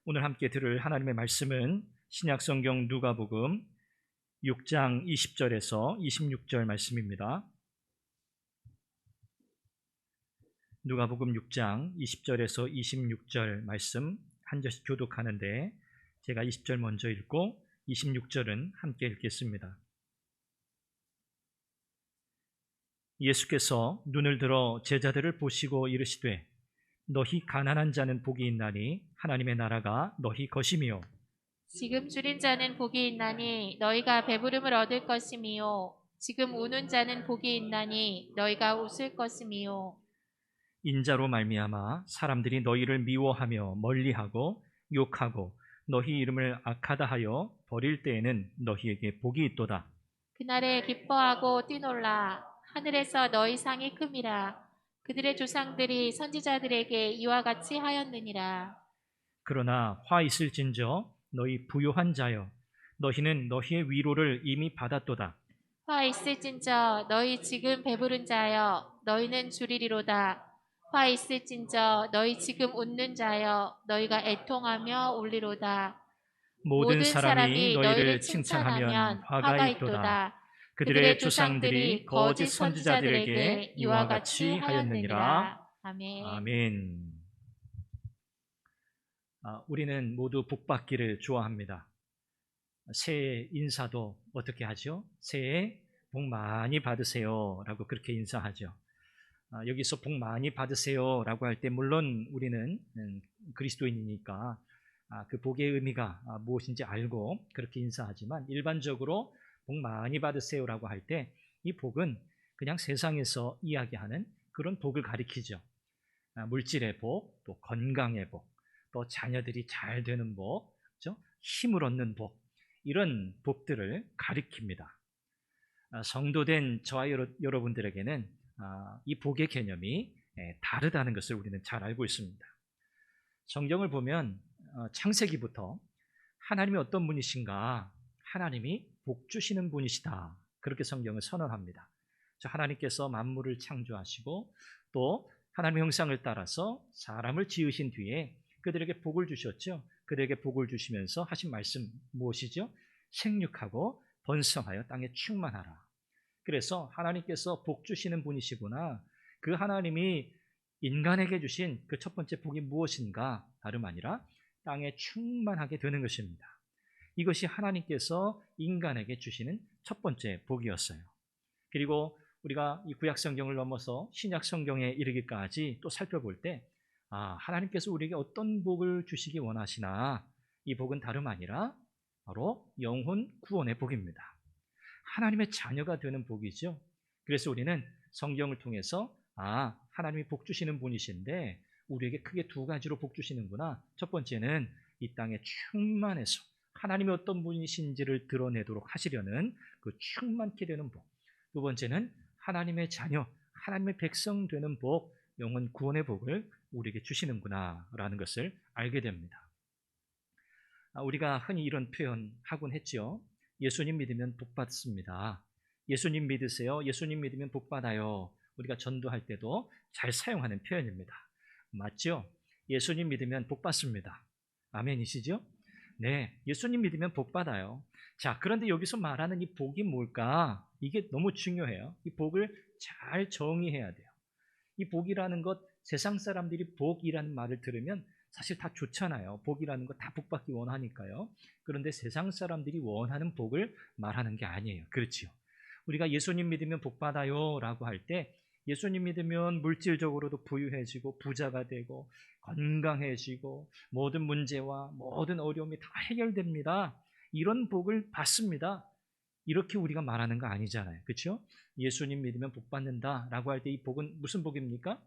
오늘 함께 들을 하나님의 말씀은 신약성경 누가복음 6장 20절에서 26절 말씀입니다. 누가복음 6장 20절에서 26절 말씀 한 절씩 교독하는데 제가 20절 먼저 읽고 26절은 함께 읽겠습니다. 예수께서 눈을 들어 제자들을 보시고 이르시되 너희 가난한 자는 복이 있나니 하나님의 나라가 너희 것이미요. 지금 줄인 자는 복이 있나니 너희가 배부름을 얻을 것이미요. 지금 우는 자는 복이 있나니 너희가 웃을 것이미요. 인자로 말미암아 사람들이 너희를 미워하며 멀리하고 욕하고 너희 이름을 악하다 하여 버릴 때에는 너희에게 복이 있도다. 그날에 기뻐하고 뛰놀라. 하늘에서 너희 상이 큼이라. 그들의 조상들이 선지자들에게 이와 같이 하였느니라. 그러나 화 있을진저 너희 부요한 자여 너희는 너희의 위로를 이미 받았도다. 화 있을진저 너희 지금 배부른 자여 너희는 주리리로다. 화 있을진저 너희 지금 웃는 자여 너희가 애통하며 울리로다. 모든 모든 사람이 사람이 너희를 너희를 칭찬하면 칭찬하면 화가 화가 있도다. 있도다. 그들의 조상들이 거짓 선지자들에게 이와 같이 하였느니라. 아멘. 아멘. 우리는 모두 복 받기를 좋아합니다. 새해 인사도 어떻게 하죠? 새해 복 많이 받으세요 라고 그렇게 인사하죠. 여기서 복 많이 받으세요 라고 할 때 물론 우리는 그리스도인이니까 그 복의 의미가 무엇인지 알고 그렇게 인사하지만 일반적으로 복 많이 받으세요 라고 할 때 이 복은 그냥 세상에서 이야기하는 그런 복을 가리키죠. 물질의 복, 또 건강의 복, 또 자녀들이 잘 되는 복, 그렇죠? 힘을 얻는 복, 이런 복들을 가리킵니다. 성도된 저와 여러분들에게는 이 복의 개념이 다르다는 것을 우리는 잘 알고 있습니다. 성경을 보면 창세기부터 하나님이 어떤 분이신가? 하나님이 복 주시는 분이시다. 그렇게 성경을 선언합니다. 하나님께서 만물을 창조하시고 또 하나님의 형상을 따라서 사람을 지으신 뒤에 그들에게 복을 주셨죠. 그들에게 복을 주시면서 하신 말씀 무엇이죠? 생육하고 번성하여 땅에 충만하라. 그래서 하나님께서 복 주시는 분이시구나. 그 하나님이 인간에게 주신 그 첫 번째 복이 무엇인가? 다름 아니라 땅에 충만하게 되는 것입니다. 이것이 하나님께서 인간에게 주시는 첫 번째 복이었어요. 그리고 우리가 이 구약 성경을 넘어서 신약 성경에 이르기까지 또 살펴볼 때 하나님께서 우리에게 어떤 복을 주시기 원하시나? 이 복은 다름 아니라 바로 영혼 구원의 복입니다. 하나님의 자녀가 되는 복이죠. 그래서 우리는 성경을 통해서 하나님이 복 주시는 분이신데 우리에게 크게 두 가지로 복 주시는구나. 첫 번째는 이 땅에 충만해서 하나님이 어떤 분이신지를 드러내도록 하시려는 그 충만케 되는 복. 두 번째는 하나님의 자녀, 하나님의 백성 되는 복, 영혼 구원의 복을 우리에게 주시는구나 라는 것을 알게 됩니다. 우리가 흔히 이런 표현 하곤 했죠. 예수님 믿으면 복 받습니다. 예수님 믿으세요. 예수님 믿으면 복 받아요. 우리가 전도할 때도 잘 사용하는 표현입니다. 맞죠? 예수님 믿으면 복 받습니다. 아멘이시죠? 네, 예수님 믿으면 복 받아요. 자, 그런데 여기서 말하는 이 복이 뭘까? 이게 너무 중요해요. 이 복을 잘 정의해야 돼요. 이 복이라는 것, 세상 사람들이 복이라는 말을 들으면 사실 다 좋잖아요. 복이라는 거 다 복받기 원하니까요. 그런데 세상 사람들이 원하는 복을 말하는 게 아니에요. 그렇죠? 우리가 예수님 믿으면 복 받아요 라고 할 때 예수님 믿으면 물질적으로도 부유해지고 부자가 되고 건강해지고 모든 문제와 모든 어려움이 다 해결됩니다. 이런 복을 받습니다. 이렇게 우리가 말하는 거 아니잖아요. 그렇죠? 예수님 믿으면 복 받는다라고 할 때 이 복은 무슨 복입니까?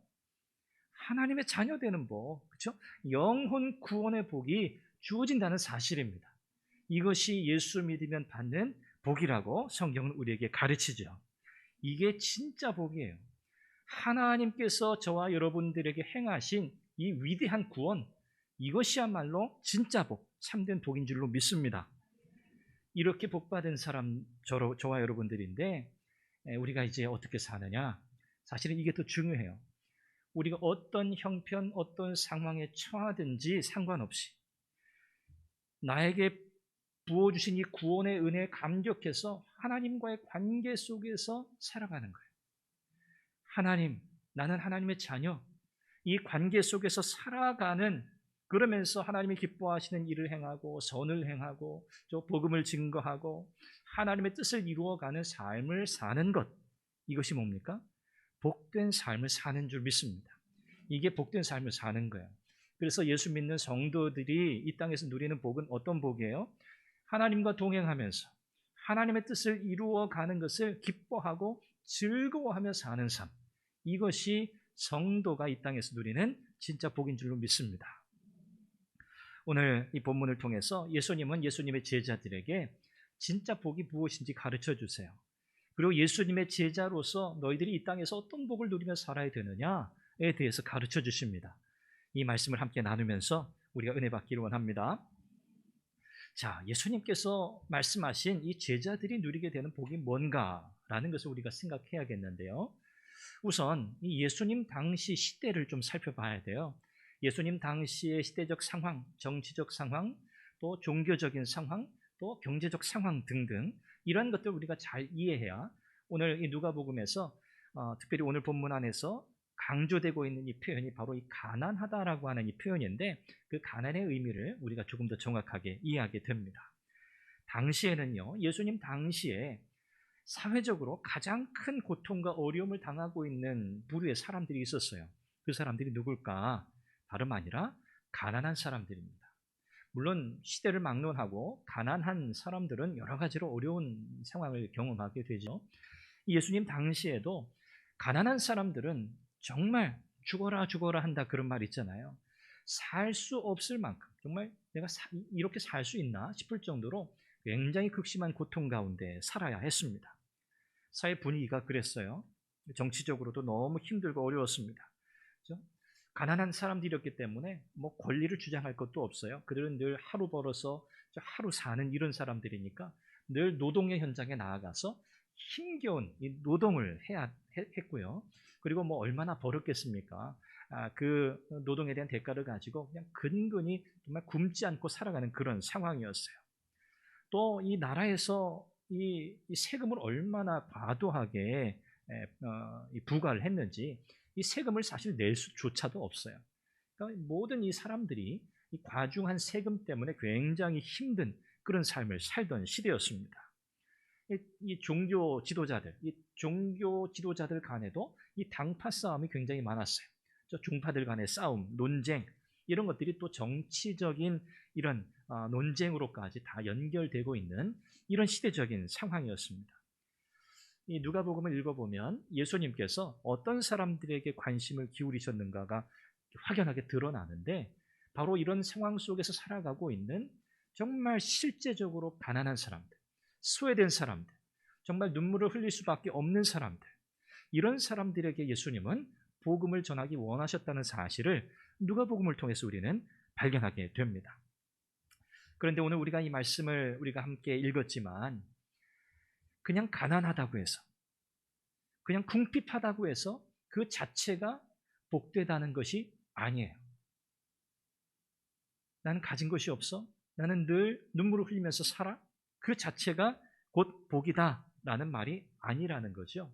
하나님의 자녀 되는 복, 그렇죠? 영혼 구원의 복이 주어진다는 사실입니다. 이것이 예수 믿으면 받는 복이라고 성경은 우리에게 가르치죠. 이게 진짜 복이에요. 하나님께서 저와 여러분들에게 행하신 이 위대한 구원, 이것이야말로 진짜 복, 참된 복인 줄로 믿습니다. 이렇게 복받은 사람 저와 여러분들인데 우리가 이제 어떻게 사느냐? 사실은 이게 더 중요해요. 우리가 어떤 형편, 어떤 상황에 처하든지 상관없이 나에게 부어주신 이 구원의 은혜에 감격해서 하나님과의 관계 속에서 살아가는 거예요. 하나님, 나는 하나님의 자녀, 이 관계 속에서 살아가는, 그러면서 하나님이 기뻐하시는 일을 행하고 선을 행하고 또 복음을 증거하고 하나님의 뜻을 이루어가는 삶을 사는 것, 이것이 뭡니까? 복된 삶을 사는 줄 믿습니다. 이게 복된 삶을 사는 거예요. 그래서 예수 믿는 성도들이 이 땅에서 누리는 복은 어떤 복이에요? 하나님과 동행하면서 하나님의 뜻을 이루어가는 것을 기뻐하고 즐거워하며 사는 삶, 이것이 성도가 이 땅에서 누리는 진짜 복인 줄로 믿습니다. 오늘 이 본문을 통해서 예수님은 예수님의 제자들에게 진짜 복이 무엇인지 가르쳐 주세요. 그리고 예수님의 제자로서 너희들이 이 땅에서 어떤 복을 누리며 살아야 되느냐에 대해서 가르쳐 주십니다. 이 말씀을 함께 나누면서 우리가 은혜 받기를 원합니다. 자, 예수님께서 말씀하신 이 제자들이 누리게 되는 복이 뭔가라는 것을 우리가 생각해야겠는데요. 우선 이 예수님 당시 시대를 좀 살펴봐야 돼요. 예수님 당시의 시대적 상황, 정치적 상황, 또 종교적인 상황, 또 경제적 상황 등등, 이런 것들 우리가 잘 이해해야 오늘 이 누가복음에서 특별히 오늘 본문 안에서 강조되고 있는 이 표현이 바로 이 가난하다라고 하는 이 표현인데, 그 가난의 의미를 우리가 조금 더 정확하게 이해하게 됩니다. 당시에는요, 예수님 당시에 사회적으로 가장 큰 고통과 어려움을 당하고 있는 부류의 사람들이 있었어요. 그 사람들이 누굴까? 다름 아니라 가난한 사람들입니다. 물론 시대를 막론하고 가난한 사람들은 여러 가지로 어려운 상황을 경험하게 되죠. 예수님 당시에도 가난한 사람들은 정말 죽어라 한다, 그런 말 있잖아요. 살 수 없을 만큼, 정말 내가 이렇게 살 수 있나 싶을 정도로 굉장히 극심한 고통 가운데 살아야 했습니다. 사회 분위기가 그랬어요. 정치적으로도 너무 힘들고 어려웠습니다. 그렇죠? 가난한 사람들이었기 때문에 뭐 권리를 주장할 것도 없어요. 그들은 늘 하루 벌어서 하루 사는 이런 사람들이니까 늘 노동의 현장에 나아가서 힘겨운 이 노동을 했고요. 그리고 뭐 얼마나 벌었겠습니까? 그 노동에 대한 대가를 가지고 그냥 근근히 정말 굶지 않고 살아가는 그런 상황이었어요. 또 이 나라에서 이 세금을 얼마나 과도하게 부과를 했는지, 이 세금을 사실 낼 수조차도 없어요. 그러니까 모든 이 사람들이 이 과중한 세금 때문에 굉장히 힘든 그런 삶을 살던 시대였습니다. 이 종교 지도자들 간에도 이 당파 싸움이 굉장히 많았어요. 종파들 간의 싸움, 논쟁, 이런 것들이 또 정치적인 이런 논쟁으로까지 다 연결되고 있는 이런 시대적인 상황이었습니다. 이 누가복음을 읽어보면 예수님께서 어떤 사람들에게 관심을 기울이셨는가가 확연하게 드러나는데, 바로 이런 상황 속에서 살아가고 있는 정말 실제적으로 가난한 사람들, 소외된 사람들, 정말 눈물을 흘릴 수밖에 없는 사람들, 이런 사람들에게 예수님은 복음을 전하기 원하셨다는 사실을 누가복음을 통해서 우리는 발견하게 됩니다. 그런데 오늘 우리가 이 말씀을 우리가 함께 읽었지만, 그냥 가난하다고 해서, 그냥 궁핍하다고 해서 그 자체가 복되다는 것이 아니에요. 나는 가진 것이 없어, 나는 늘 눈물을 흘리면서 살아, 그 자체가 곧 복이다라는 말이 아니라는 거죠.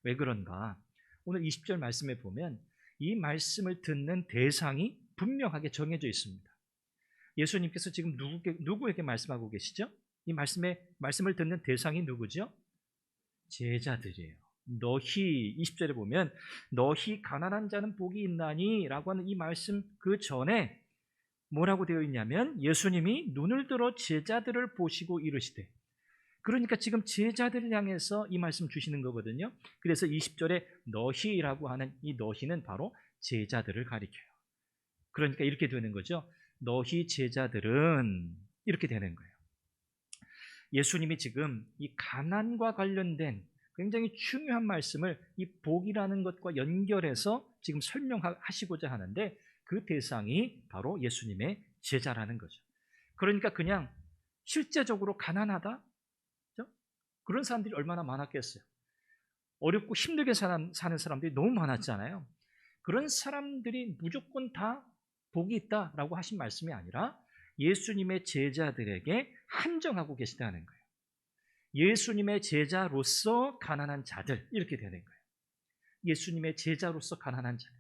왜 그런가? 오늘 20절 말씀에 보면 이 말씀을 듣는 대상이 분명하게 정해져 있습니다. 예수님께서 지금 누구에게 말씀하고 계시죠? 이 말씀을 듣는 대상이 누구죠? 제자들이에요. 너희, 20절에 보면 너희 가난한 자는 복이 있나니 라고 하는 이 말씀 그 전에 뭐라고 되어 있냐면, 예수님이 눈을 들어 제자들을 보시고 이르시되, 그러니까 지금 제자들을 향해서 이 말씀 주시는 거거든요. 그래서 20절에 너희라고 하는 이 너희는 바로 제자들을 가리켜요. 그러니까 이렇게 되는 거죠. 너희 제자들은, 이렇게 되는 거예요. 예수님이 지금 이 가난과 관련된 굉장히 중요한 말씀을 이 복이라는 것과 연결해서 지금 설명하시고자 하는데, 그 대상이 바로 예수님의 제자라는 거죠. 그러니까 그냥 실제적으로 가난하다? 그런 사람들이 얼마나 많았겠어요. 어렵고 힘들게 사는 사람들이 너무 많았잖아요. 그런 사람들이 무조건 다 복이 있다라고 하신 말씀이 아니라, 예수님의 제자들에게 한정하고 계시다는 거예요. 예수님의 제자로서 가난한 자들, 이렇게 되는 거예요. 예수님의 제자로서 가난한 자들.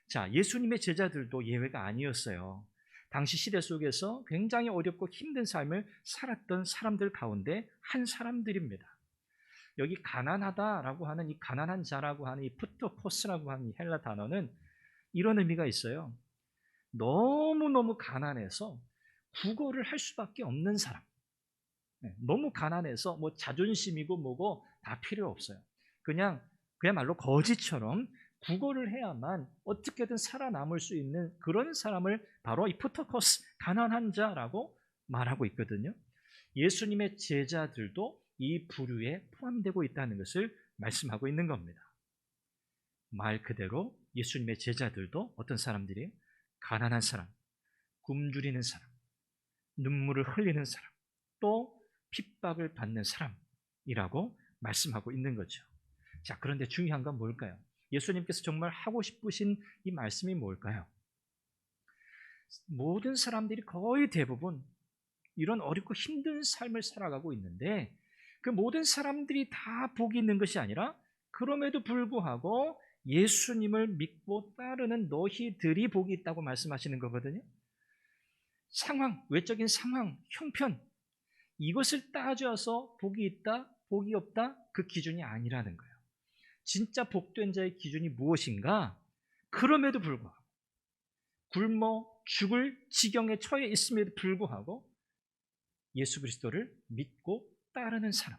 자, 예수님의 제자들도 예외가 아니었어요. 당시 시대 속에서 굉장히 어렵고 힘든 삶을 살았던 사람들 가운데 한 사람들입니다. 여기 가난하다라고 하는 이 가난한 자라고 하는 이 푸토코스라고 하는 이 헬라 단어는 이런 의미가 있어요. 너무너무 가난해서 구걸을 할 수밖에 없는 사람. 너무 가난해서 뭐 자존심이고 뭐고 다 필요 없어요. 그야말로 거지처럼 구걸을 해야만 어떻게든 살아남을 수 있는 그런 사람을 바로 이 푸토코스, 가난한 자라고 말하고 있거든요. 예수님의 제자들도 이 부류에 포함되고 있다는 것을 말씀하고 있는 겁니다. 말 그대로 예수님의 제자들도 어떤 사람들이에요? 가난한 사람, 굶주리는 사람, 눈물을 흘리는 사람, 또 핍박을 받는 사람이라고 말씀하고 있는 거죠. 자, 그런데 중요한 건 뭘까요? 예수님께서 정말 하고 싶으신 이 말씀이 뭘까요? 모든 사람들이 거의 대부분 이런 어렵고 힘든 삶을 살아가고 있는데 그 모든 사람들이 다 복이 있는 것이 아니라 그럼에도 불구하고 예수님을 믿고 따르는 너희들이 복이 있다고 말씀하시는 거거든요. 상황, 외적인 상황, 형편, 이것을 따져서 복이 있다, 복이 없다, 그 기준이 아니라는 거예요. 진짜 복된 자의 기준이 무엇인가? 그럼에도 불구하고 굶어 죽을 지경에 처해 있음에도 불구하고 예수 그리스도를 믿고 따르는 사람,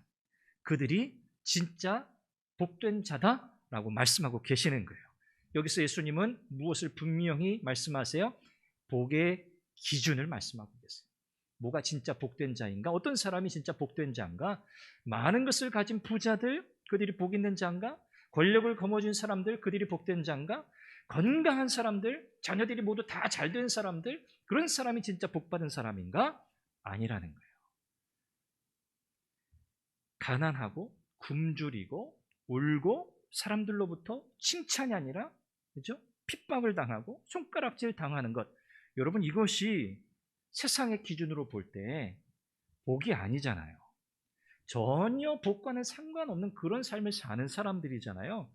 그들이 진짜 복된 자다라고 말씀하고 계시는 거예요. 여기서 예수님은 무엇을 분명히 말씀하세요? 복의 기준을 말씀하고 계세요. 뭐가 진짜 복된 자인가? 어떤 사람이 진짜 복된 자인가? 많은 것을 가진 부자들, 그들이 복 있는 자인가? 권력을 거머쥔 사람들, 그들이 복된 자인가? 건강한 사람들, 자녀들이 모두 다 잘된 사람들, 그런 사람이 진짜 복받은 사람인가? 아니라는 거예요. 가난하고 굶주리고 울고 사람들로부터 칭찬이 아니라, 그죠? 핍박을 당하고 손가락질 당하는 것, 여러분, 이것이 세상의 기준으로 볼 때 복이 아니잖아요. 전혀 복과는 상관없는 그런 삶을 사는 사람들이잖아요.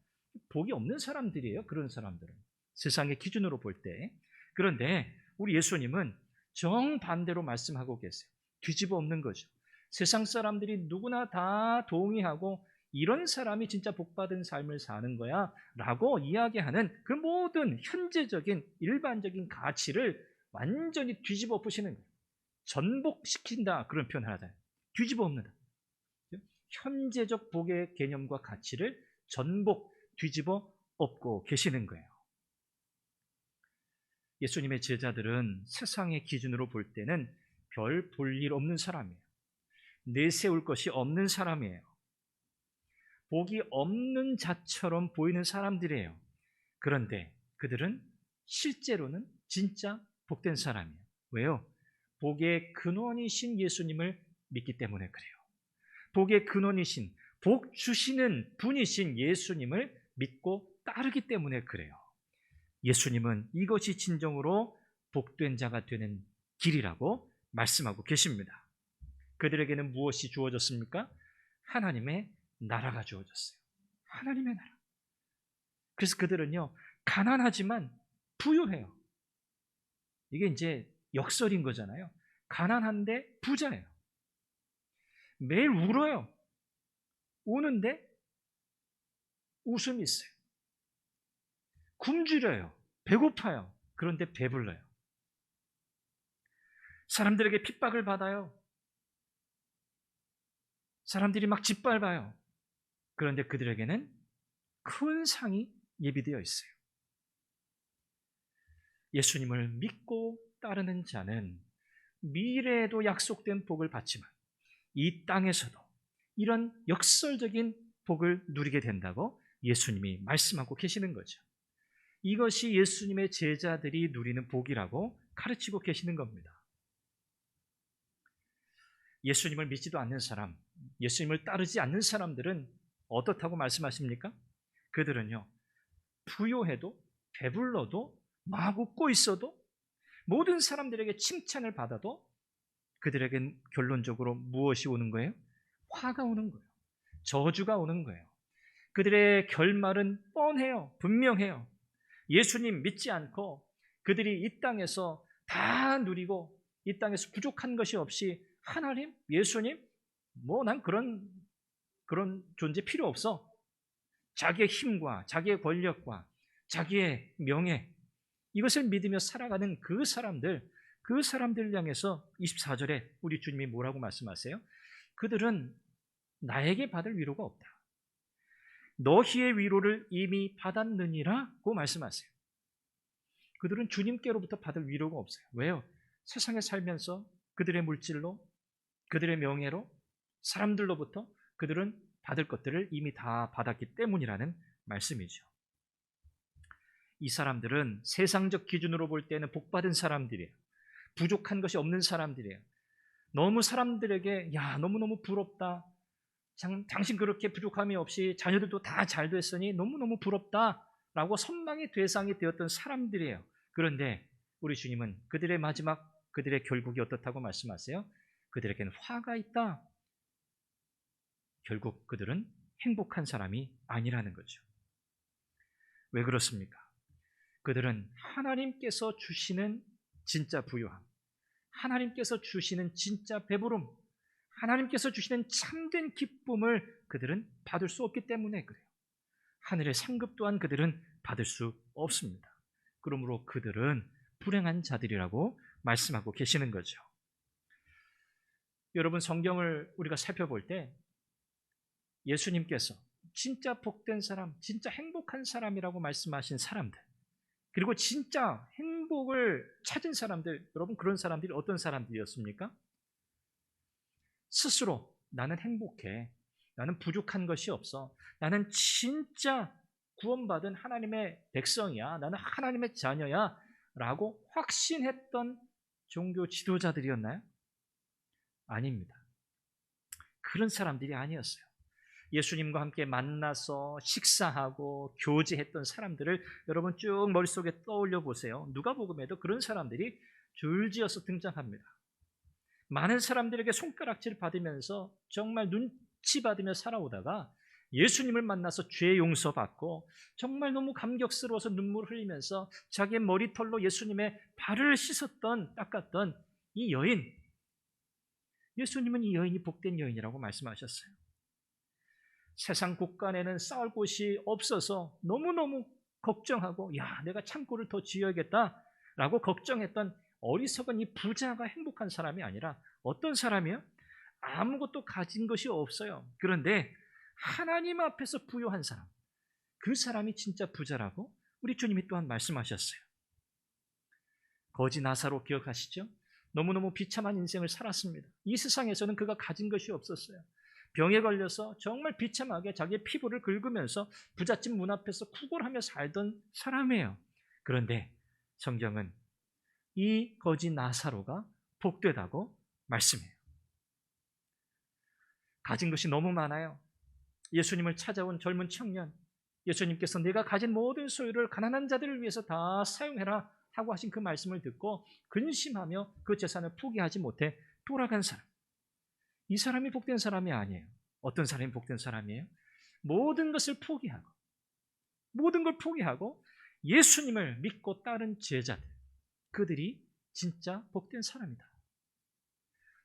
복이 없는 사람들이에요. 그런 사람들은 세상의 기준으로 볼 때. 그런데 우리 예수님은 정반대로 말씀하고 계세요. 뒤집어 엎는 거죠. 세상 사람들이 누구나 다 동의하고 이런 사람이 진짜 복받은 삶을 사는 거야 라고 이야기하는 그 모든 현재적인 일반적인 가치를 완전히 뒤집어 엎으시는 거예요. 전복시킨다, 그런 표현을 하잖아요. 뒤집어 엎는다. 현재적 복의 개념과 가치를 전복, 뒤집어 엎고 계시는 거예요. 예수님의 제자들은 세상의 기준으로 볼 때는 별 볼 일 없는 사람이에요. 내세울 것이 없는 사람이에요. 복이 없는 자처럼 보이는 사람들이에요. 그런데 그들은 실제로는 진짜 복된 사람이에요. 왜요? 복의 근원이신 예수님을 믿기 때문에 그래요. 복의 근원이신, 복 주시는 분이신 예수님을 믿고 따르기 때문에 그래요. 예수님은 이것이 진정으로 복된 자가 되는 길이라고 말씀하고 계십니다. 그들에게는 무엇이 주어졌습니까? 하나님의 나라가 주어졌어요. 하나님의 나라. 그래서 그들은요, 가난하지만 부유해요. 이게 이제 역설인 거잖아요. 가난한데 부자예요. 매일 울어요. 우는데 웃음이 있어요. 굶주려요. 배고파요. 그런데 배불러요. 사람들에게 핍박을 받아요. 사람들이 막 짓밟아요. 그런데 그들에게는 큰 상이 예비되어 있어요. 예수님을 믿고 따르는 자는 미래에도 약속된 복을 받지만 이 땅에서도 이런 역설적인 복을 누리게 된다고 예수님이 말씀하고 계시는 거죠. 이것이 예수님의 제자들이 누리는 복이라고 가르치고 계시는 겁니다. 예수님을 믿지도 않는 사람, 예수님을 따르지 않는 사람들은 어떻다고 말씀하십니까? 그들은요, 부요해도 배불러도 막 웃고 있어도 모든 사람들에게 칭찬을 받아도 그들에겐 결론적으로 무엇이 오는 거예요? 화가 오는 거예요. 저주가 오는 거예요. 그들의 결말은 뻔해요. 분명해요. 예수님 믿지 않고 그들이 이 땅에서 다 누리고 이 땅에서 부족한 것이 없이 하나님, 예수님, 난 그런 존재 필요 없어. 자기의 힘과 자기의 권력과 자기의 명예, 이것을 믿으며 살아가는 그 사람들 향해서 24절에 우리 주님이 뭐라고 말씀하세요? 그들은 나에게 받을 위로가 없다. 너희의 위로를 이미 받았느니라고 말씀하세요. 그들은 주님께로부터 받을 위로가 없어요. 왜요? 세상에 살면서 그들의 물질로, 그들의 명예로, 사람들로부터 그들은 받을 것들을 이미 다 받았기 때문이라는 말씀이죠. 이 사람들은 세상적 기준으로 볼 때는 복받은 사람들이에요. 부족한 것이 없는 사람들이에요. 너무 사람들에게 너무너무 부럽다. 당신 그렇게 부족함이 없이 자녀들도 다 잘 됐으니 너무너무 부럽다라고 선망의 대상이 되었던 사람들이에요. 그런데 우리 주님은 그들의 마지막, 그들의 결국이 어떻다고 말씀하세요? 그들에게는 화가 있다. 결국 그들은 행복한 사람이 아니라는 거죠. 왜 그렇습니까? 그들은 하나님께서 주시는 진짜 부유함, 하나님께서 주시는 진짜 배부름, 하나님께서 주시는 참된 기쁨을 그들은 받을 수 없기 때문에 그래요. 하늘의 상급 또한 그들은 받을 수 없습니다. 그러므로 그들은 불행한 자들이라고 말씀하고 계시는 거죠. 여러분, 성경을 우리가 살펴볼 때 예수님께서 진짜 복된 사람, 진짜 행복한 사람이라고 말씀하신 사람들, 그리고 진짜 행복을 찾은 사람들, 여러분 그런 사람들이 어떤 사람들이었습니까? 스스로 나는 행복해, 나는 부족한 것이 없어, 나는 진짜 구원받은 하나님의 백성이야, 나는 하나님의 자녀야 라고 확신했던 종교 지도자들이었나요? 아닙니다. 그런 사람들이 아니었어요. 예수님과 함께 만나서 식사하고 교제했던 사람들을 여러분 쭉 머릿속에 떠올려 보세요. 누가복음에도 그런 사람들이 줄지어서 등장합니다. 많은 사람들에게 손가락질 받으면서 정말 눈치 받으며 살아오다가 예수님을 만나서 죄 용서받고 정말 너무 감격스러워서 눈물 흘리면서 자기의 머리털로 예수님의 발을 닦았던 이 여인, 예수님은 이 여인이 복된 여인이라고 말씀하셨어요. 세상 곳간에는 쌓을 곳이 없어서 너무너무 걱정하고 내가 창고를 더 지어야겠다라고 걱정했던 어리석은 이 부자가 행복한 사람이 아니라 어떤 사람이요? 아무것도 가진 것이 없어요. 그런데 하나님 앞에서 부유한 사람, 그 사람이 진짜 부자라고 우리 주님이 또한 말씀하셨어요. 거지 나사로 기억하시죠? 너무너무 비참한 인생을 살았습니다. 이 세상에서는 그가 가진 것이 없었어요. 병에 걸려서 정말 비참하게 자기의 피부를 긁으면서 부잣집 문 앞에서 구걸하며 살던 사람이에요. 그런데 성경은 이 거지 나사로가 복되다고 말씀해요. 가진 것이 너무 많아요. 예수님을 찾아온 젊은 청년, 예수님께서 내가 가진 모든 소유를 가난한 자들을 위해서 다 사용해라 하고 하신 그 말씀을 듣고 근심하며 그 재산을 포기하지 못해 돌아간 사람. 이 사람이 복된 사람이 아니에요. 어떤 사람이 복된 사람이에요? 모든 것을 포기하고, 모든 걸 포기하고 예수님을 믿고 따른 제자들, 그들이 진짜 복된 사람이다.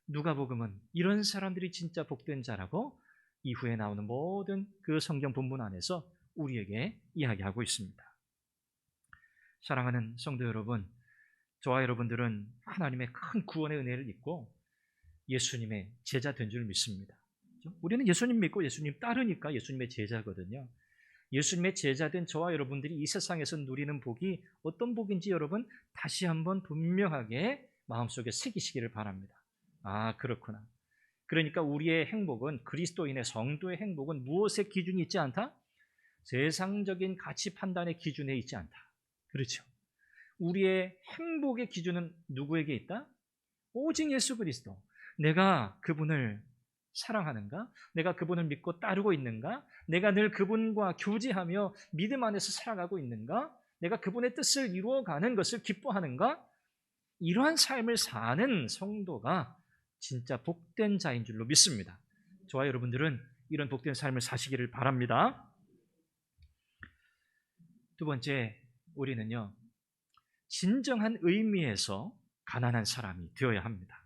누가복음은 이런 사람들이 진짜 복된 자라고 이후에 나오는 모든 그 성경 본문 안에서 우리에게 이야기하고 있습니다. 사랑하는 성도 여러분, 저와 여러분들은 하나님의 큰 구원의 은혜를 입고 예수님의 제자 된 줄 믿습니다. 우리는 예수님 믿고 예수님 따르니까 예수님의 제자거든요. 예수님의 제자된 저와 여러분들이 이 세상에서 누리는 복이 어떤 복인지 여러분 다시 한번 분명하게 마음속에 새기시기를 바랍니다. 그렇구나. 그러니까 우리의 행복은, 그리스도인의 성도의 행복은 무엇의 기준이 있지 않다? 세상적인 가치 판단의 기준에 있지 않다. 그렇죠. 우리의 행복의 기준은 누구에게 있다? 오직 예수 그리스도. 내가 그분을 사랑하는가? 내가 그분을 믿고 따르고 있는가? 내가 늘 그분과 교제하며 믿음 안에서 살아가고 있는가? 내가 그분의 뜻을 이루어가는 것을 기뻐하는가? 이러한 삶을 사는 성도가 진짜 복된 자인 줄로 믿습니다. 저와 여러분들은 이런 복된 삶을 사시기를 바랍니다. 두 번째, 우리는요, 진정한 의미에서 가난한 사람이 되어야 합니다.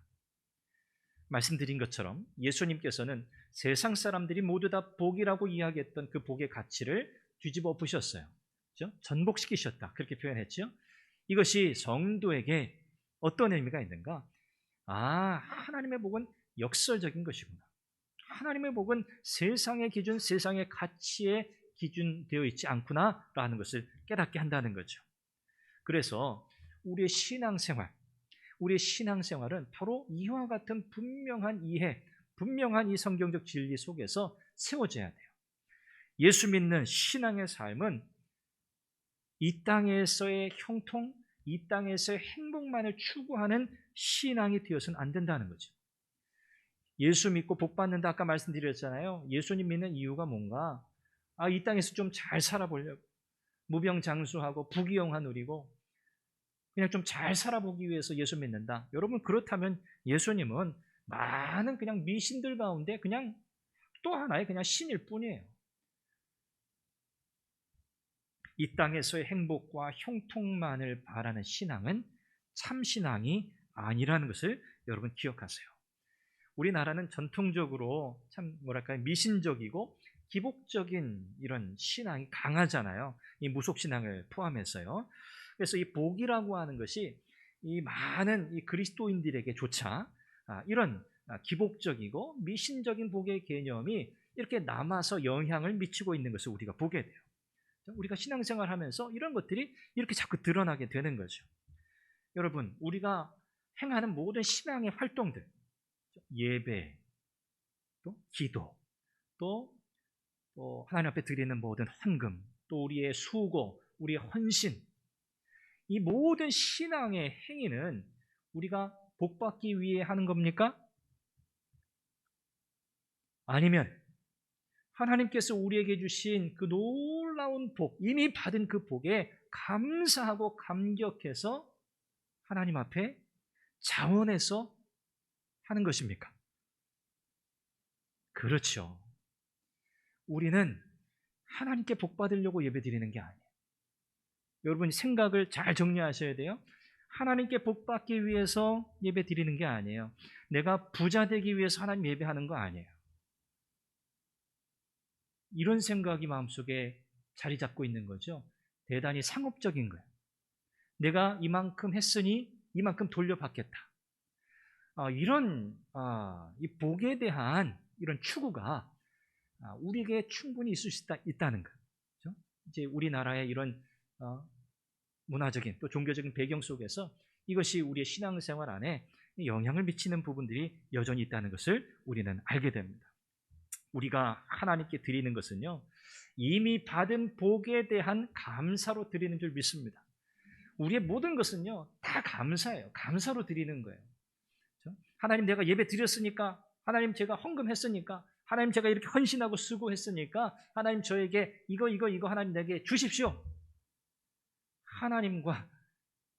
말씀드린 것처럼 예수님께서는 세상 사람들이 모두 다 복이라고 이야기했던 그 복의 가치를 뒤집어 엎으셨어요. 그렇죠? 전복시키셨다. 그렇게 표현했죠. 이것이 성도에게 어떤 의미가 있는가? 하나님의 복은 역설적인 것이구나. 하나님의 복은 세상의 기준, 세상의 가치에 기준되어 있지 않구나라는 것을 깨닫게 한다는 거죠. 그래서 우리의 신앙생활은 바로 이와 같은 분명한 이해, 분명한 이 성경적 진리 속에서 세워져야 돼요. 예수 믿는 신앙의 삶은 이 땅에서의 형통, 이 땅에서의 행복만을 추구하는 신앙이 되어서는 안 된다는 거죠. 예수 믿고 복 받는다 아까 말씀드렸잖아요. 예수님 믿는 이유가 뭔가? 이 땅에서 좀 잘 살아보려고, 무병장수하고 부귀영화 누리고 그냥 좀 잘 살아보기 위해서 예수 믿는다. 여러분, 그렇다면 예수님은 많은 그냥 미신들 가운데 그냥 또 하나의 그냥 신일 뿐이에요. 이 땅에서의 행복과 형통만을 바라는 신앙은 참신앙이 아니라는 것을 여러분 기억하세요. 우리나라는 전통적으로 참 미신적이고 기복적인 이런 신앙이 강하잖아요. 이 무속신앙을 포함해서요. 그래서 이 복이라고 하는 것이 이 많은 이 그리스도인들에게조차 이런 기복적이고 미신적인 복의 개념이 이렇게 남아서 영향을 미치고 있는 것을 우리가 보게 돼요. 우리가 신앙생활 하면서 이런 것들이 이렇게 자꾸 드러나게 되는 거죠. 여러분, 우리가 행하는 모든 신앙의 활동들, 예배, 또 기도, 또 하나님 앞에 드리는 모든 헌금, 또 우리의 수고, 우리의 헌신, 이 모든 신앙의 행위는 우리가 복받기 위해 하는 겁니까? 아니면 하나님께서 우리에게 주신 그 놀라운 복, 이미 받은 그 복에 감사하고 감격해서 하나님 앞에 자원해서 하는 것입니까? 그렇죠. 우리는 하나님께 복 받으려고 예배 드리는 게 아니에요. 여러분, 생각을 잘 정리하셔야 돼요. 하나님께 복 받기 위해서 예배 드리는 게 아니에요. 내가 부자 되기 위해서 하나님 예배하는 거 아니에요. 이런 생각이 마음속에 자리 잡고 있는 거죠. 대단히 상업적인 거예요. 내가 이만큼 했으니 이만큼 돌려받겠다. 이 복에 대한 이런 추구가 우리에게 충분히 있을 수 있다는 거예요. 그렇죠? 이제 우리나라의 이런 문화적인 또 종교적인 배경 속에서 이것이 우리의 신앙생활 안에 영향을 미치는 부분들이 여전히 있다는 것을 우리는 알게 됩니다. 우리가 하나님께 드리는 것은요, 이미 받은 복에 대한 감사로 드리는 줄 믿습니다. 우리의 모든 것은요, 다 감사예요. 감사로 드리는 거예요. 그렇죠? 하나님, 내가 예배 드렸으니까, 하나님 제가 헌금했으니까, 하나님 제가 이렇게 헌신하고 수고했으니까, 하나님 저에게 이거 하나님 내게 주십시오. 하나님과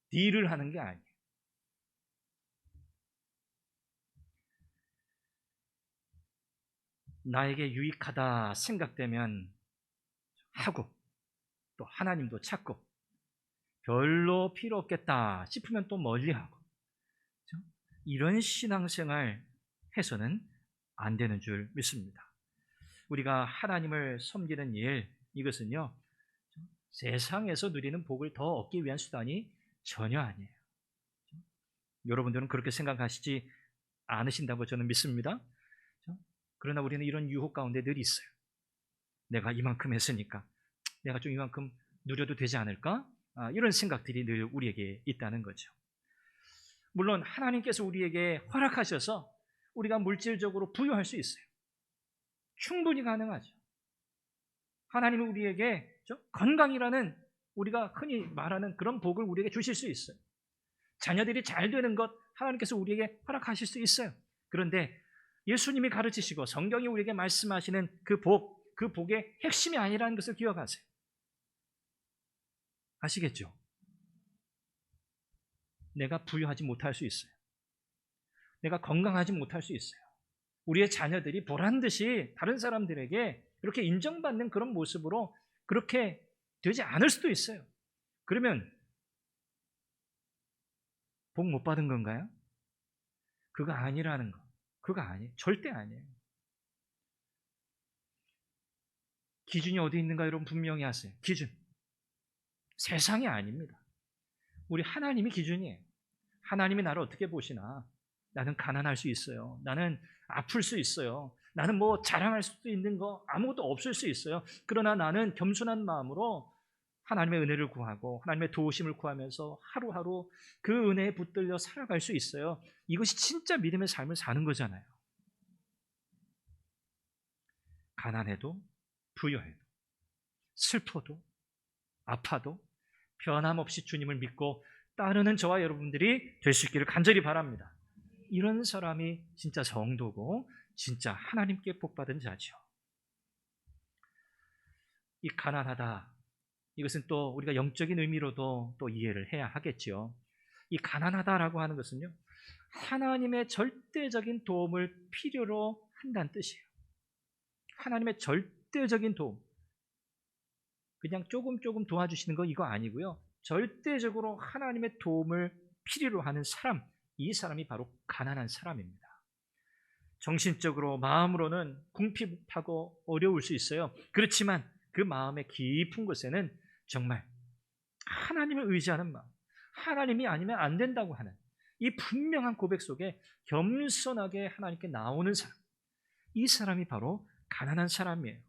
딜을 하는 게 아니에요. 나에게 유익하다 생각되면 하고, 또 하나님도 찾고, 별로 필요 없겠다 싶으면 또 멀리하고, 그렇죠? 이런 신앙생활 해서는 안 되는 줄 믿습니다. 우리가 하나님을 섬기는 일, 이것은요, 세상에서 누리는 복을 더 얻기 위한 수단이 전혀 아니에요. 여러분들은 그렇게 생각하시지 않으신다고 저는 믿습니다. 그러나 우리는 이런 유혹 가운데 늘 있어요. 내가 이만큼 했으니까 내가 좀 이만큼 누려도 되지 않을까? 이런 생각들이 늘 우리에게 있다는 거죠. 물론 하나님께서 우리에게 허락하셔서 우리가 물질적으로 부유할 수 있어요. 충분히 가능하죠. 하나님은 우리에게 건강이라는 우리가 흔히 말하는 그런 복을 우리에게 주실 수 있어요. 자녀들이 잘 되는 것 하나님께서 우리에게 허락하실 수 있어요. 그런데 예수님이 가르치시고 성경이 우리에게 말씀하시는 그 복의 핵심이 아니라는 것을 기억하세요. 아시겠죠? 내가 부유하지 못할 수 있어요. 내가 건강하지 못할 수 있어요. 우리의 자녀들이 보란듯이 다른 사람들에게 그렇게 인정받는 그런 모습으로 그렇게 되지 않을 수도 있어요. 그러면 복 못 받은 건가요? 그거 아니라는 거. 그거 아니에요. 절대 아니에요. 기준이 어디 있는가 여러분 분명히 하세요. 기준. 세상이 아닙니다. 우리 하나님이 기준이에요. 하나님이 나를 어떻게 보시나? 나는 가난할 수 있어요. 나는 아플 수 있어요. 나는 뭐 자랑할 수도 있는 거 아무것도 없을 수 있어요. 그러나 나는 겸손한 마음으로 하나님의 은혜를 구하고 하나님의 도우심을 구하면서 하루하루 그 은혜에 붙들려 살아갈 수 있어요. 이것이 진짜 믿음의 삶을 사는 거잖아요. 가난해도 부여해도 슬퍼도 아파도 변함없이 주님을 믿고 따르는 저와 여러분들이 될 수 있기를 간절히 바랍니다. 이런 사람이 진짜 성도고 진짜 하나님께 복받은 자죠. 이 가난하다, 이것은 또 우리가 영적인 의미로도 또 이해를 해야 하겠죠. 이 가난하다라고 하는 것은요, 하나님의 절대적인 도움을 필요로 한다는 뜻이에요. 하나님의 절대적인 도움. 그냥 조금 도와주시는 거 이거 아니고요. 절대적으로 하나님의 도움을 필요로 하는 사람, 이 사람이 바로 가난한 사람입니다. 정신적으로, 마음으로는 궁핍하고 어려울 수 있어요. 그렇지만 그 마음의 깊은 곳에는 정말 하나님을 의지하는 마음, 하나님이 아니면 안 된다고 하는 이 분명한 고백 속에 겸손하게 하나님께 나오는 사람, 이 사람이 바로 가난한 사람이에요.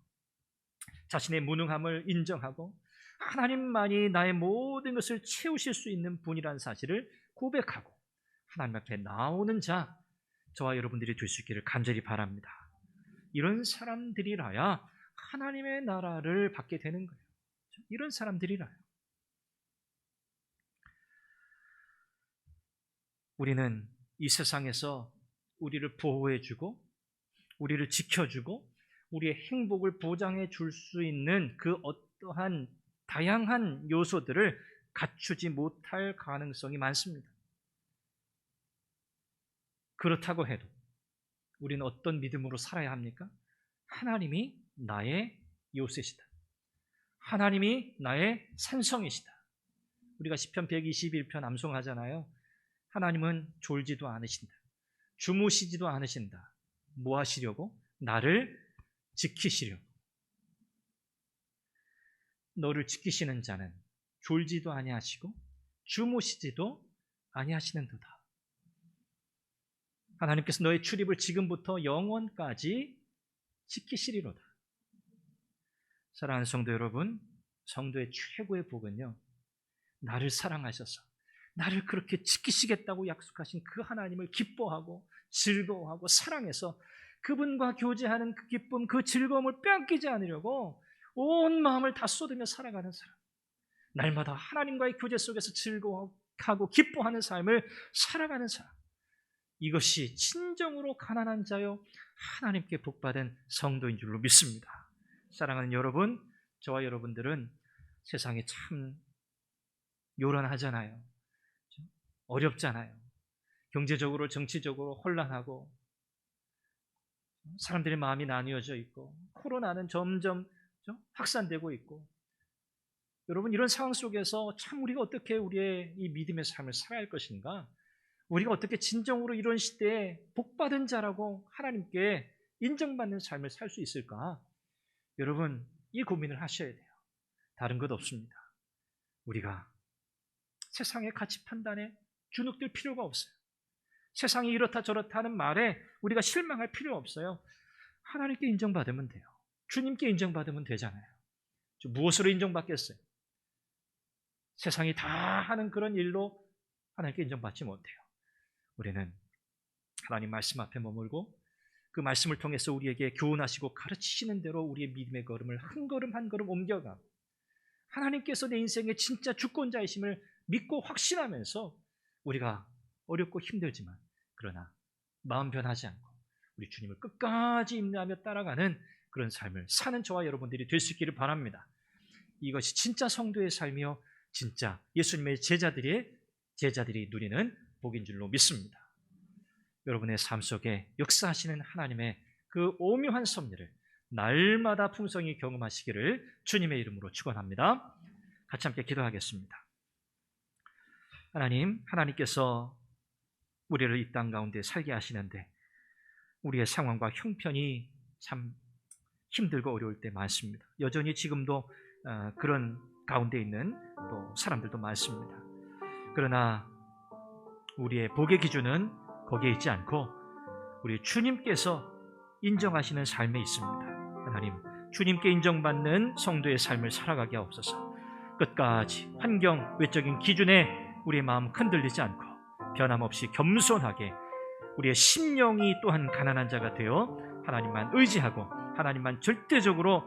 자신의 무능함을 인정하고 하나님만이 나의 모든 것을 채우실 수 있는 분이라는 사실을 고백하고 하나님 앞에 나오는 자, 저와 여러분들이 될 수 있기를 간절히 바랍니다. 이런 사람들이라야 하나님의 나라를 받게 되는 거예요. 이런 사람들이라요. 우리는 이 세상에서 우리를 보호해주고 우리를 지켜주고 우리의 행복을 보장해 줄 수 있는 그 어떠한 다양한 요소들을 갖추지 못할 가능성이 많습니다. 그렇다고 해도 우리는 어떤 믿음으로 살아야 합니까? 하나님이 나의 요새시다. 하나님이 나의 산성이시다. 우리가 시편 121편 암송하잖아요. 하나님은 졸지도 않으신다. 주무시지도 않으신다. 뭐 하시려고? 나를 지키시려고. 너를 지키시는 자는 졸지도 아니하시고 주무시지도 아니하시는도다. 하나님께서 너의 출입을 지금부터 영원까지 지키시리로다. 사랑하는 성도 여러분, 성도의 최고의 복은요, 나를 사랑하셔서 나를 그렇게 지키시겠다고 약속하신 그 하나님을 기뻐하고 즐거워하고 사랑해서 그분과 교제하는 그 기쁨, 그 즐거움을 빼앗기지 않으려고 온 마음을 다 쏟으며 살아가는 사람, 날마다 하나님과의 교제 속에서 즐거워하고 기뻐하는 삶을 살아가는 사람, 이것이 진정으로 가난한 자요 하나님께 복받은 성도인 줄로 믿습니다. 사랑하는 여러분, 저와 여러분들은 세상에 참 요란하잖아요. 어렵잖아요. 경제적으로 정치적으로 혼란하고 사람들의 마음이 나뉘어져 있고 코로나는 점점 확산되고 있고, 여러분 이런 상황 속에서 참 우리가 어떻게 우리의 이 믿음의 삶을 살아야 할 것인가, 우리가 어떻게 진정으로 이런 시대에 복받은 자라고 하나님께 인정받는 삶을 살 수 있을까? 여러분 이 고민을 하셔야 돼요. 다른 것 없습니다. 우리가 세상의 가치 판단에 주눅들 필요가 없어요. 세상이 이렇다 저렇다 하는 말에 우리가 실망할 필요 없어요. 하나님께 인정받으면 돼요. 주님께 인정받으면 되잖아요. 무엇으로 인정받겠어요? 세상이 다 하는 그런 일로 하나님께 인정받지 못해요. 우리는 하나님 말씀 앞에 머물고 그 말씀을 통해서 우리에게 교훈하시고 가르치시는 대로 우리의 믿음의 걸음을 한 걸음 한 걸음 옮겨가고 하나님께서 내 인생의 진짜 주권자이심을 믿고 확신하면서 우리가 어렵고 힘들지만 그러나 마음 변하지 않고 우리 주님을 끝까지 인내하며 따라가는 그런 삶을 사는 저와 여러분들이 될 수 있기를 바랍니다. 이것이 진짜 성도의 삶이요 진짜 예수님의 제자들의 제자들이 누리는 복인 줄로 믿습니다. 여러분의 삶 속에 역사하시는 하나님의 그 오묘한 섭리를 날마다 풍성히 경험하시기를 주님의 이름으로 축원합니다. 같이 함께 기도하겠습니다. 하나님께서 우리를 이 땅 가운데 살게 하시는데 우리의 상황과 형편이 참 힘들고 어려울 때 많습니다. 여전히 지금도 그런 가운데 있는 또 사람들도 많습니다. 그러나 우리의 복의 기준은 거기에 있지 않고 우리 주님께서 인정하시는 삶에 있습니다. 하나님, 주님께 인정받는 성도의 삶을 살아가게 하옵소서. 끝까지 환경, 외적인 기준에 우리의 마음 흔들리지 않고 변함없이 겸손하게 우리의 심령이 또한 가난한 자가 되어 하나님만 의지하고 하나님만 절대적으로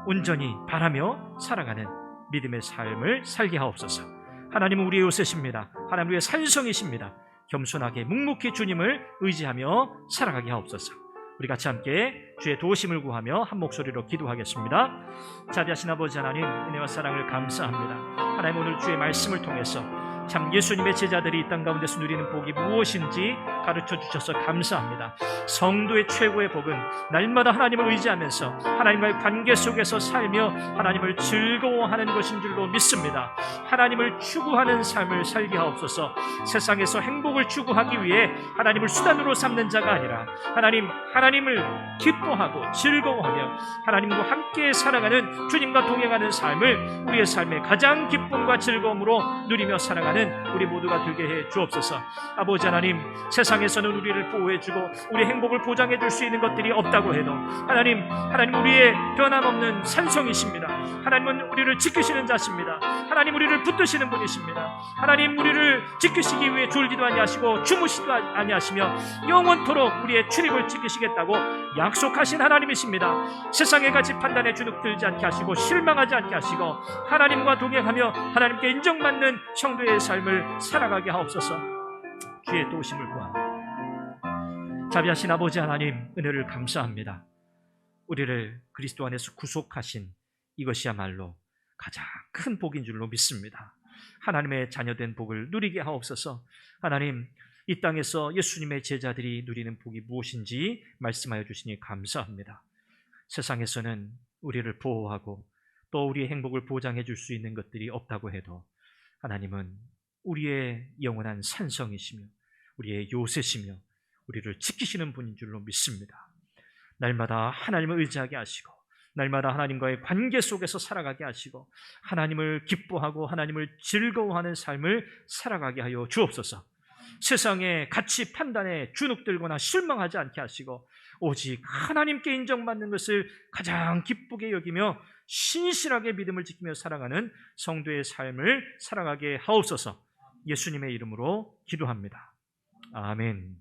온전히 바라며 살아가는 믿음의 삶을 살게 하옵소서. 하나님은 우리의 요새십니다. 하나님 우리의 산성이십니다. 겸손하게 묵묵히 주님을 의지하며 살아가게 하옵소서. 우리 같이 함께 주의 도우심을 구하며 한 목소리로 기도하겠습니다. 자비하신 아버지 하나님, 은혜와 사랑을 감사합니다. 하나님, 오늘 주의 말씀을 통해서 참 예수님의 제자들이 이 땅 가운데서 누리는 복이 무엇인지 가르쳐 주셔서 감사합니다. 성도의 최고의 복은 날마다 하나님을 의지하면서 하나님과의 관계 속에서 살며 하나님을 즐거워하는 것인 줄로 믿습니다. 하나님을 추구하는 삶을 살게 하옵소서. 세상에서 행복을 추구하기 위해 하나님을 수단으로 삼는 자가 아니라 하나님을 기뻐하고 즐거워하며 하나님과 함께 살아가는, 주님과 동행하는 삶을 우리의 삶의 가장 기쁨과 즐거움으로 누리며 살아가는 우리 모두가 되게 해 주옵소서. 아버지 하나님, 세상에서는 우리를 보호해주고 우리 행복을 보장해줄 수 있는 것들이 없다고 해도 하나님 우리의 변함없는 산성이십니다. 하나님은 우리를 지키시는 자십니다. 하나님, 우리를 붙드시는 분이십니다. 하나님, 우리를 지키시기 위해 졸기도 아니하시고 주무시도 아니하시며 영원토록 우리의 출입을 지키시겠다고 약속하신 하나님이십니다. 세상의 가치 판단에 주눅들지 않게 하시고 실망하지 않게 하시고 하나님과 동행하며 하나님께 인정받는 성도의 삶을 살아가게 하옵소서. 주의 도우심을 구합니다. 자비하신 아버지 하나님, 은혜를 감사합니다. 우리를 그리스도 안에서 구속하신 이것이야말로 가장 큰 복인 줄로 믿습니다. 하나님의 자녀된 복을 누리게 하옵소서. 하나님, 이 땅에서 예수님의 제자들이 누리는 복이 무엇인지 말씀하여 주시니 감사합니다. 세상에서는 우리를 보호하고 또 우리의 행복을 보장해 줄 수 있는 것들이 없다고 해도 하나님은 우리의 영원한 산성이시며 우리의 요새시며 우리를 지키시는 분인 줄로 믿습니다. 날마다 하나님을 의지하게 하시고 날마다 하나님과의 관계 속에서 살아가게 하시고 하나님을 기뻐하고 하나님을 즐거워하는 삶을 살아가게 하여 주옵소서. 세상의 가치 판단에 주눅들거나 실망하지 않게 하시고 오직 하나님께 인정받는 것을 가장 기쁘게 여기며 신실하게 믿음을 지키며 살아가는 성도의 삶을 살아가게 하옵소서. 예수님의 이름으로 기도합니다. 아멘.